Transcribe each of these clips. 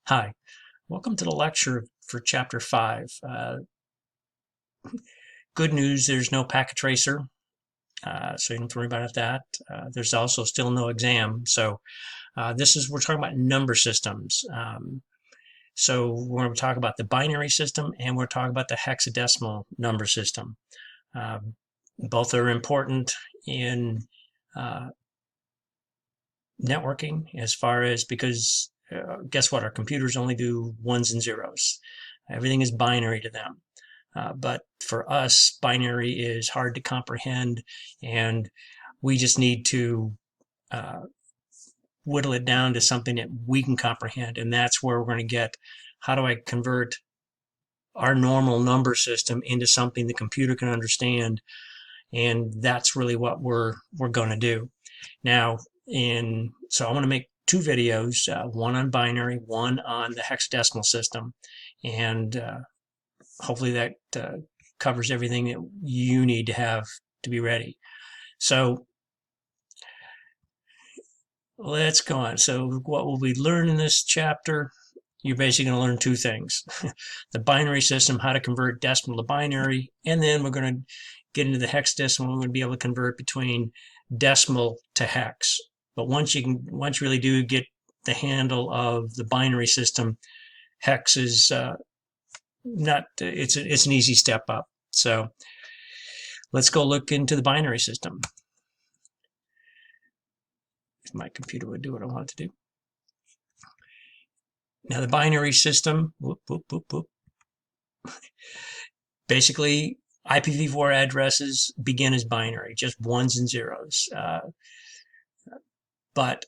Hi, welcome to the lecture for Chapter 5. Good news, there's no packet tracer, so you don't have to worry about that. There's also still no exam. So we're talking about number systems. So we're going to talk about the binary system and we're talking about the hexadecimal number system. Both are important in networking because guess what? Our computers only do ones and zeros. Everything is binary to them. But for us, binary is hard to comprehend, and we just need to whittle it down to something that we can comprehend. And that's where we're going to get, how do I convert our normal number system into something the computer can understand? And that's really what we're going to do. Now, so I want to make two videos, one on binary, one on the hexadecimal system. And hopefully that covers everything that you need to have to be ready. So let's go on. So what will we learn in this chapter? You're basically going to learn two things. The binary system, how to convert decimal to binary, and then we're going to get into the hexadecimal. We're going to be able to convert between decimal to hex. But once you really do get the handle of the binary system, hex is it's an easy step up. So let's go look into the binary system. If my computer would do what I want it to do. Now the binary system, basically IPv4 addresses begin as binary, just ones and zeros. But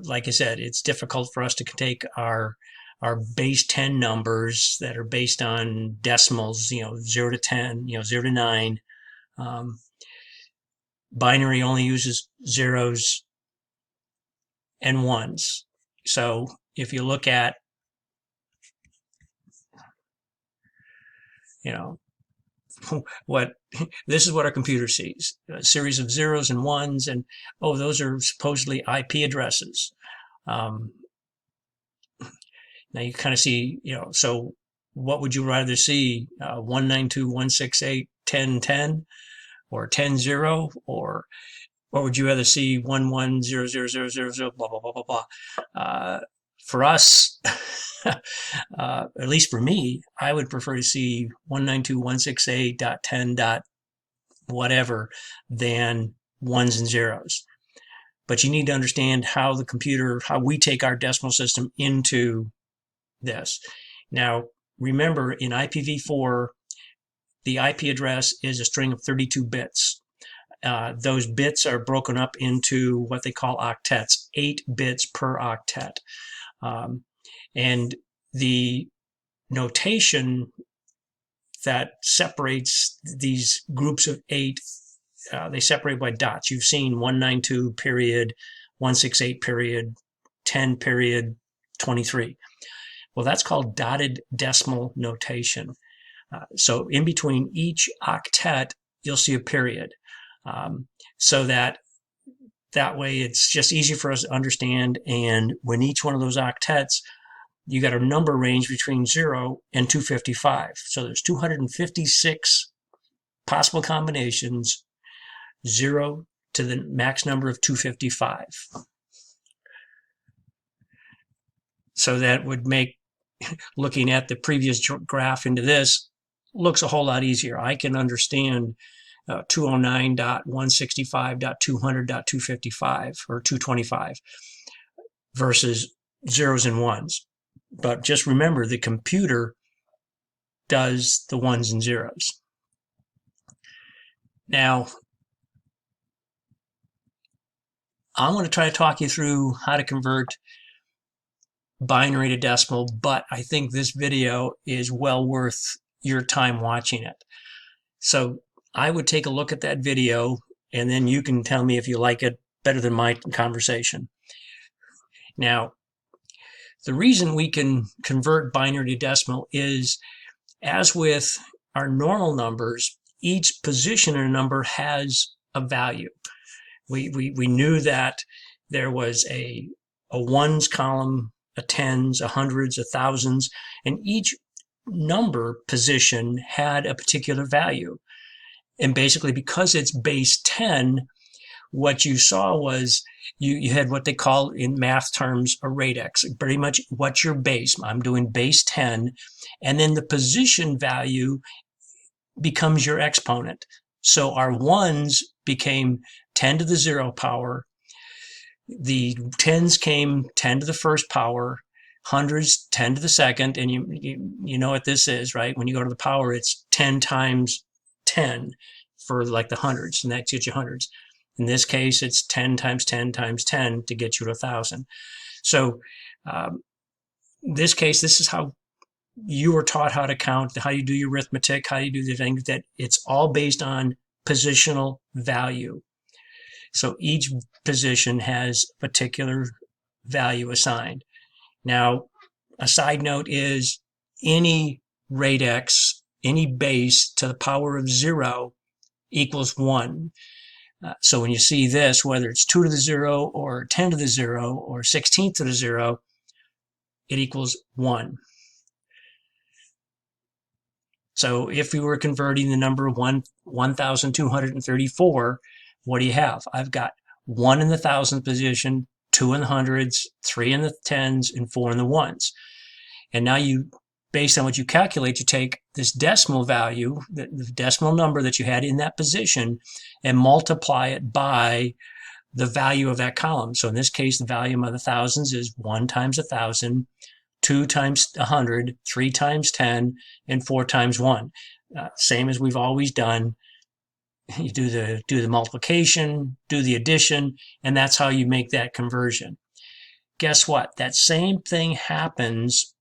like I said, it's difficult for us to take our base 10 numbers that are based on decimals, 0 to 10, 0 to 9. Binary only uses zeros and ones. So if you look at, this is what our computer sees: a series of zeros and ones, and those are supposedly IP addresses. Now you kind of see, so what would you rather see? 192.168.10.10 or 10.0, or what would you rather see? 11.0.0.0.0, blah, blah, blah, blah, blah. For us, at least for me, I would prefer to see 192.168.10. whatever than ones and zeros. But you need to understand how we take our decimal system into this. Now, remember, in IPv4, the IP address is a string of 32 bits. Those bits are broken up into what they call octets, 8 bits per octet. And the notation that separates these groups of 8, they separate by dots. You've seen 192 period, 168 period, 10 period, 23. Well, that's called dotted decimal notation. So in between each octet, you'll see a period. So that way it's just easy for us to understand. And when each one of those octets, you got a number range between 0 and 255. So there's 256 possible combinations, 0 to the max number of 255. So that would make looking at the previous graph into this looks a whole lot easier. I can understand 209.165.200.255 or 225 versus zeros and ones. But just remember, the computer does the ones and zeros. Now, I want to try to talk you through how to convert binary to decimal, but I think this video is well worth your time watching it. So I would take a look at that video, and then you can tell me if you like it better than my conversation. Now, the reason we can convert binary to decimal is, as with our normal numbers, each position in a number has a value. We knew that there was a ones column a tens, a hundreds, a thousands, and each number position had a particular value. And basically, because it's base 10, what you saw was you had what they call in math terms a radix, pretty much what's your base. I'm doing base 10, and then the position value becomes your exponent. So our ones became 10 to the 0 power. The tens came 10 to the first power, hundreds 10 to the second, and you know what this is, right? When you go to the power, it's 10 times 10 for like the hundreds, and that gets you hundreds. In this case, it's 10 times 10 times 10 to get you to 1,000. So in this case, this is how you were taught how to count, how you do your arithmetic, how you do the things, that it's all based on positional value. So each position has a particular value assigned. Now, a side note is any radix, any base to the power of 0 equals 1. So when you see this, whether it's 2 to the 0 or 10 to the 0 or 16 to the 0, it equals 1. So if we were converting the number 1,234, what do you have? I've got 1 in the thousandth position, 2 in the hundreds, 3 in the tens, and 4 in the ones. And now you, based on what you calculate, you take this decimal value, the decimal number that you had in that position, and multiply it by the value of that column. So in this case, the value of the thousands is 1 times 1,000, 2 times 100, 3 times 10, and 4 times 1. Same as we've always done. You do the multiplication, do the addition, and that's how you make that conversion. Guess what? That same thing happens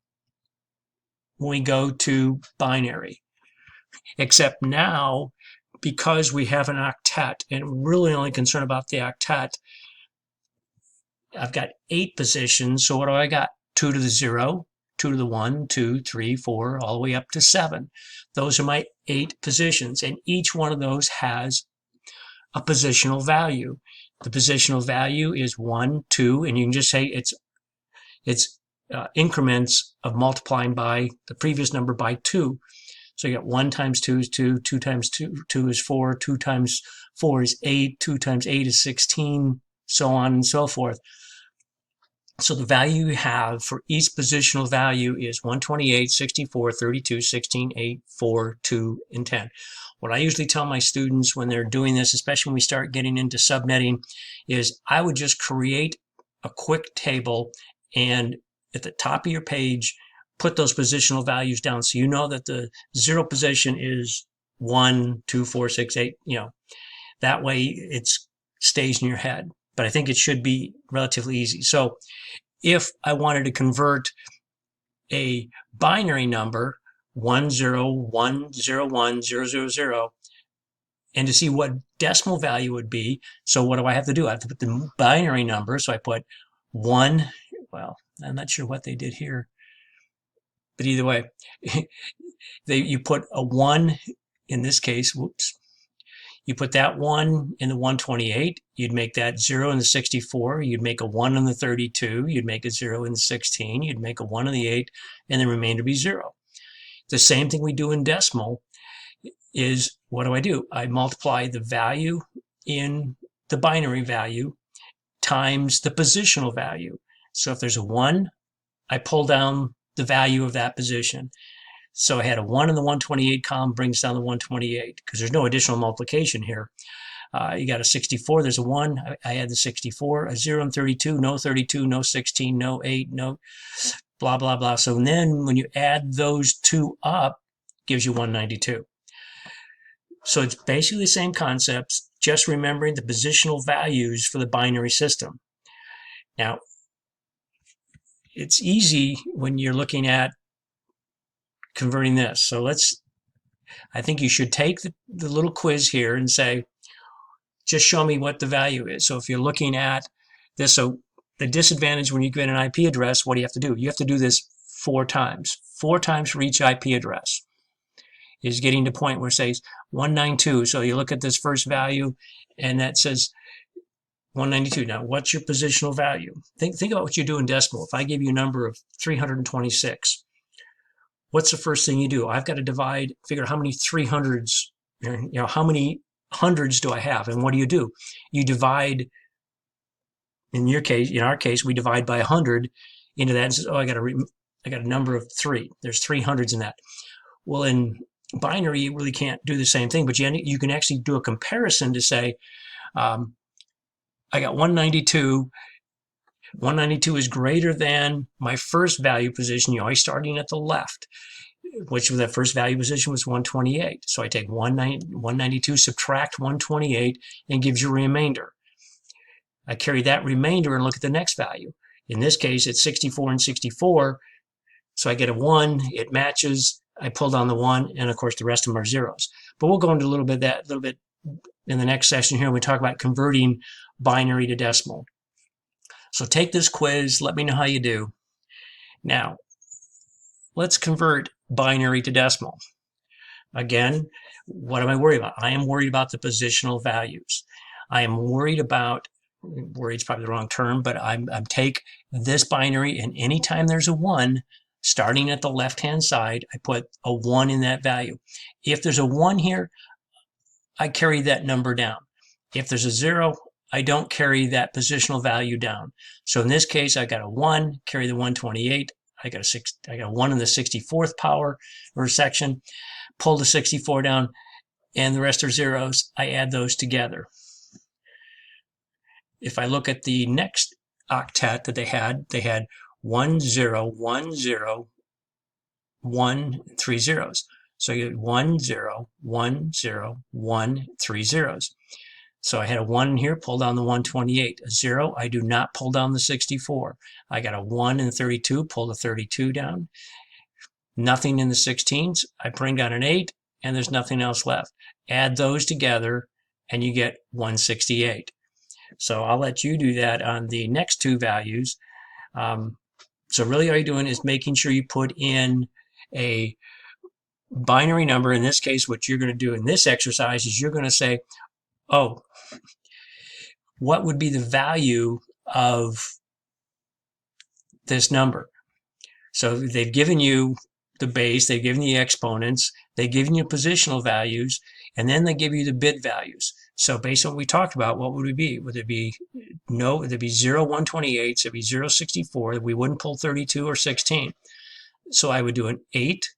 when we go to binary, except now, because we have an octet, and we're really only concerned about the octet, I've got 8 positions. So what do I got? 2 to the 0, 2 to the 1, 2, 3, 4, all the way up to 7. Those are my 8 positions, and each one of those has a positional value. The positional value is 1, 2, and you can just say it's increments of multiplying by the previous number by 2. So you got 1 times 2 is 2, 2 times 2 is 4, 2 times 4 is 8, 2 times 8 is 16, so on and so forth. So the value you have for each positional value is 128, 64, 32, 16, 8, 4, 2, and 10. What I usually tell my students when they're doing this, especially when we start getting into subnetting, is I would just create a quick table and at the top of your page, put those positional values down so you know that the 0 position is 1, 2, 4, 6, 8, that way it stays in your head. But I think it should be relatively easy. So if I wanted to convert a binary number, 1010100, and to see what decimal value would be, so what do I have to do? I have to put the binary number. So I put 1, well, I'm not sure what they did here, but either way, you put a 1 in this case, whoops. You put that 1 in the 128, you'd make that 0 in the 64, you'd make a 1 in the 32, you'd make a 0 in the 16, you'd make a 1 in the 8, and the remainder be 0. The same thing we do in decimal is, what do? I multiply the value in the binary value times the positional value. So if there's a 1, I pull down the value of that position. So I had a 1 in the 128 column, brings down the 128, because there's no additional multiplication here. You got a 64, there's a 1, I add the 64, a 0 and 32, no 16, no 8, no blah, blah, blah. So then when you add those two up, gives you 192. So it's basically the same concepts, just remembering the positional values for the binary system. Now, it's easy when you're looking at converting this. So I think you should take the little quiz here and say, just show me what the value is. So if you're looking at this, so the disadvantage when you get an IP address, what do you have to do? You have to do this 4 times. 4 times for each IP address is getting to the point where it says 192. So you look at this first value and that says 192. Now, what's your positional value? Think about what you do in decimal. If I give you a number of 326, what's the first thing you do? I've got to figure out how many 300s, how many hundreds do I have? And what do? You divide, in our case, we divide by 100 into that and says, oh, I got a number of 3. There's 300s in that. Well, in binary, you really can't do the same thing, but you can actually do a comparison to say, I got 192. 192 is greater than my first value position. You're always starting at the left, which that first value position was 128. So I take 192, subtract 128, and gives you a remainder. I carry that remainder and look at the next value. In this case, it's 64 and 64. So I get a 1. It matches. I pull down the 1, and of course the rest of them are zeros. But we'll go into a little bit in the next session here when we talk about converting binary to decimal. So take this quiz, let me know how you do. Now, let's convert binary to decimal. Again, what am I worried about? I am worried about the positional values. I am worried about, worried's probably the wrong term, but I'm take this binary, and anytime there's a 1, starting at the left-hand side, I put a 1 in that value. If there's a 1 here, I carry that number down. If there's a 0, I don't carry that positional value down. So in this case, I got a 1, carry the 128. I got a 1 in the 64th power or section, pull the 64 down, and the rest are zeros. I add those together. If I look at the next octet that they had 1 0 1 0 1 3 zeros. So you get 1 0 1 0 1 3 zeros. So I had a 1 here, pull down the 128. A 0, I do not pull down the 64. I got a 1 and 32, pull the 32 down. Nothing in the 16s. I bring down an 8, and there's nothing else left. Add those together, and you get 168. So I'll let you do that on the next two values. So really all you're doing is making sure you put in a binary number. In this case, what you're going to do in this exercise is you're going to say, oh, what would be the value of this number? So they've given you the base, they've given you the exponents, they've given you positional values, and then they give you the bit values. So based on what we talked about, what would it be? Would it be there'd be 0, 128, so it'd be 0, 64. We wouldn't pull 32 or 16. So I would do an 8,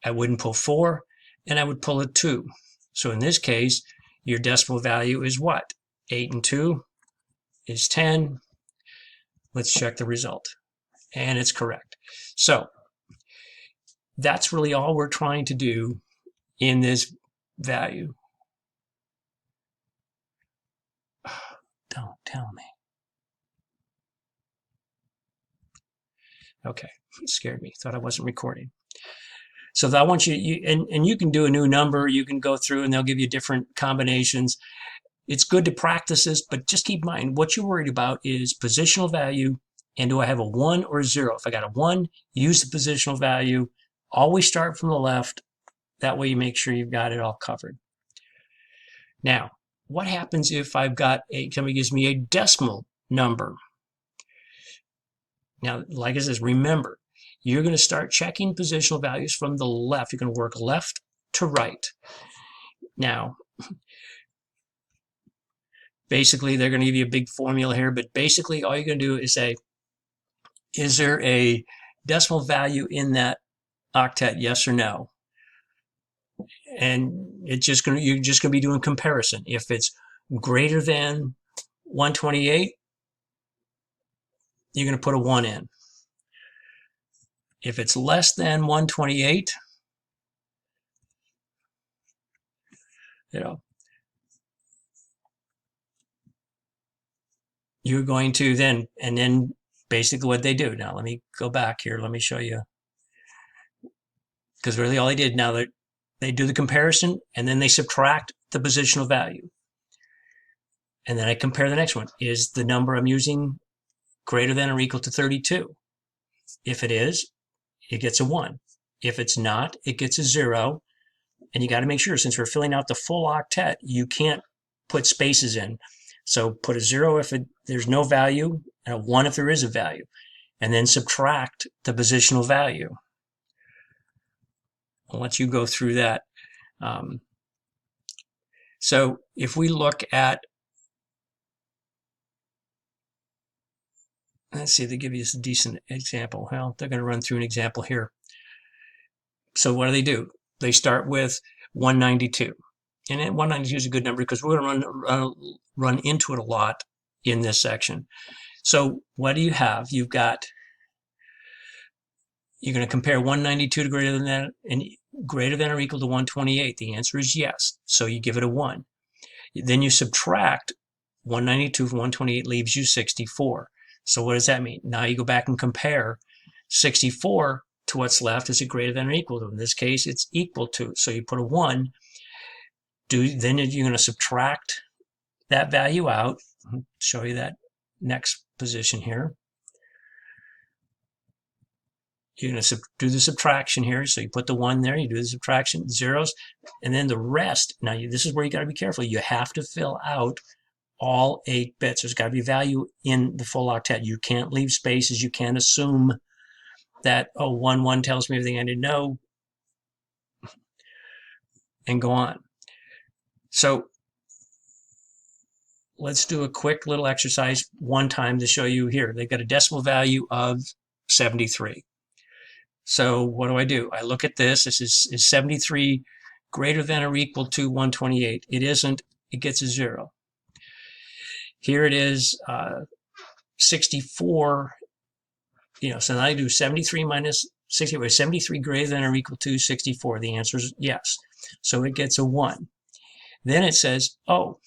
I wouldn't pull 4, and I would pull a 2. So in this case, your decimal value is what? 8 and 2 is 10. Let's check the result. And it's correct. So that's really all we're trying to do in this value. Don't tell me. Okay, it scared me. Thought I wasn't recording. So I want you and you can do a new number. You can go through and they'll give you different combinations. It's good to practice this, but just keep in mind what you're worried about is positional value. And do I have a 1 or a 0? If I got a 1, use the positional value. Always start from the left. That way you make sure you've got it all covered. Now, what happens if I've got somebody gives me a decimal number? Now, like I said, remember, you're going to start checking positional values from the left. You're going to work left to right. Now, basically, they're going to give you a big formula here, but basically all you're going to do is say, is there a decimal value in that octet, yes or no? And you're just going to be doing comparison. If it's greater than 128, you're going to put a 1 in. If it's less than 128, you're going to then basically what they do. Now, let me go back here. Let me show you. Because really all they did, now they do the comparison and then they subtract the positional value. And then I compare the next one. Is the number I'm using greater than or equal to 32? If it is, it gets a 1. If it's not, it gets a 0. And you got to make sure, since we're filling out the full octet, you can't put spaces in. So put a 0 if there's no value, and a 1 if there is a value, and then subtract the positional value. I'll let you go through that. So if we look at, let's see, they give you a decent example. Well, they're going to run through an example here. So what do? They start with 192. And 192 is a good number because we're going to run into it a lot in this section. So what do you have? You're going to compare 192 to greater than that, and greater than or equal to 128. The answer is yes. So you give it a 1. Then you subtract 192 from 128, leaves you 64. So what does that mean? Now you go back and compare 64 to what's left. Is it greater than or equal to? In this case, it's equal to. So you put a 1. Then you're going to subtract that value out. I'll show you that next position here. You're going to do the subtraction here. So you put the 1 there, you do the subtraction, zeros, and then the rest. Now, this is where you got to be careful. You have to fill out all 8 bits. There's got to be value in the full octet. You can't leave spaces. You can't assume that, oh, 1, 1 tells me everything I need to know, and go on. So let's do a quick little exercise one time to show you here. They've got a decimal value of 73. So what do? I look at this. This is 73 greater than or equal to 128? It isn't. It gets a 0. Here it is 64. So now I do 73 minus 64. 73 greater than or equal to 64. The answer is yes. So it gets a 1. Then it says, oh,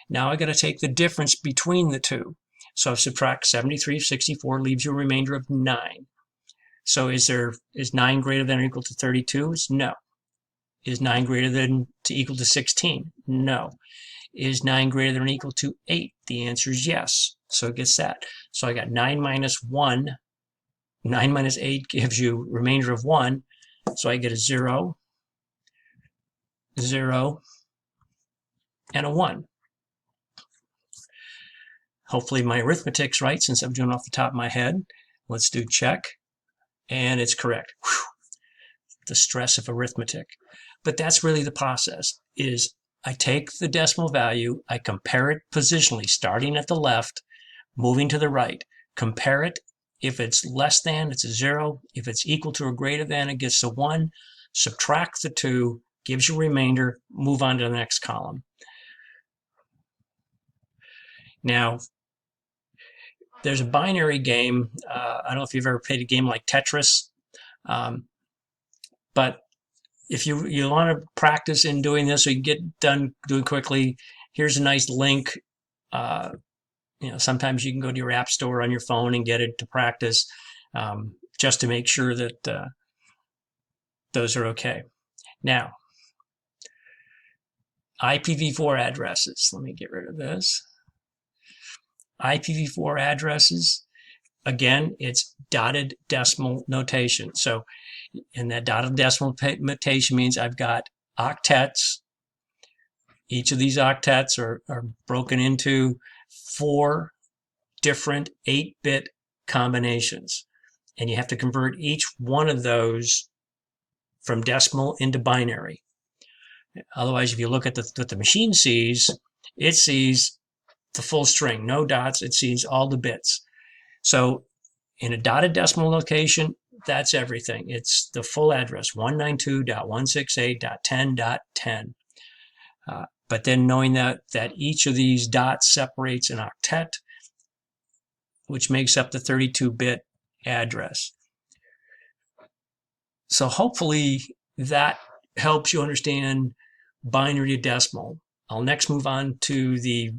now I got to take the difference between the two. So I subtract 73 from 64, leaves you a remainder of 9. So is 9 greater than or equal to 32? It's no. Is 9 greater than to equal to 16? No. Is 9 greater than or equal to 8? The answer is yes. So it gets that. So I got 9 minus 1. 9 minus 8 gives you a remainder of 1. So I get a 0, 0, and a 1. Hopefully my arithmetic's right since I'm doing it off the top of my head. Let's do check. And it's correct. Whew. The stress of arithmetic. But that's really the process, is I take the decimal value, I compare it positionally, starting at the left, moving to the right. Compare it. If it's less than, it's a 0. If it's equal to or greater than, it gets a 1. Subtract the 2, gives you a remainder, move on to the next column. Now, there's a binary game. I don't know if you've ever played a game like Tetris, but if you want to practice in doing this so you can get done doing quickly, here's a nice link. Sometimes you can go to your app store on your phone and get it to practice, just to make sure that those are okay. Now, IPv4 addresses. Let me get rid of this. IPv4 addresses, again, it's dotted decimal notation. So, and that dotted decimal notation means I've got octets. Each of these octets are broken into 4 different 8-bit combinations. And you have to convert each one of those from decimal into binary. Otherwise, if you look at what the machine sees, it sees the full string, no dots. It sees all the bits. So in a dotted decimal location, that's everything. It's the full address, 192.168.10.10. But then knowing that each of these dots separates an octet, which makes up the 32-bit address. So hopefully that helps you understand binary to decimal. I'll next move on to the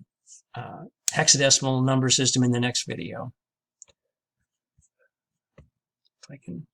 hexadecimal number system in the next video. If I can